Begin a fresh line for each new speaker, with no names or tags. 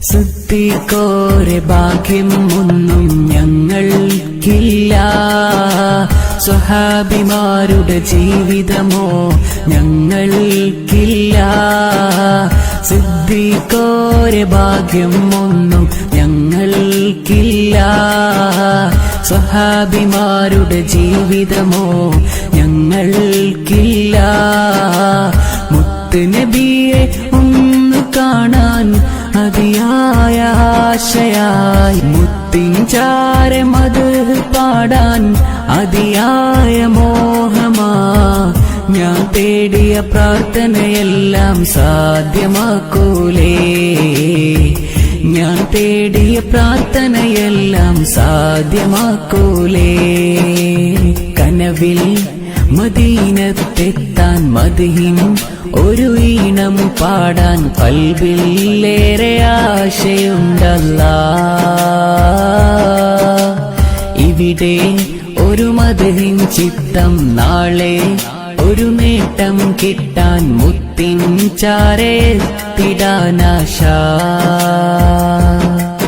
സിദ്ദീഖോരെ ഭാഗ്യം ഒന്നും ഞങ്ങൾക്കില്ല, സ്വഹാബിമാരുടെ ജീവിതമോ ഞങ്ങൾക്കില്ല. സിദ്ദീഖോരെ ഭാഗ്യം ഒന്നും ഞങ്ങൾക്കില്ല, സ്വഹാബിമാരുടെ ജീവിതമോ ഞങ്ങൾക്കില്ല. മുത്ത് നബിയെ ഒന്ന് കാണാൻ അതിയായ ആശയായി, മുത്തിൻ ചാരെ മദ്ഹ് പാടാൻ അതിയായ മോഹമാ. ഞാൻ തേടിയ പ്രാർത്ഥനയെല്ലാം സാധ്യമാക്കൂലേ, ഞാൻ തേടിയ പ്രാർത്ഥനയെല്ലാം സാധ്യമാക്കൂലേ. കനവിൽ മദീനത്തെത്താൻ മദ്ഹിൻ ഒരു ഈണം പാടാൻ ഖൽബിലേറെ ആശയുണ്ടല്ലാ. ഇവിടെ ഒരു മദ്ഹിൻ ചിത്തം, നാളെ ഒരു നേട്ടം കിട്ടാൻ മുത്തിൻ ചാരെ എത്തിടാനാശ.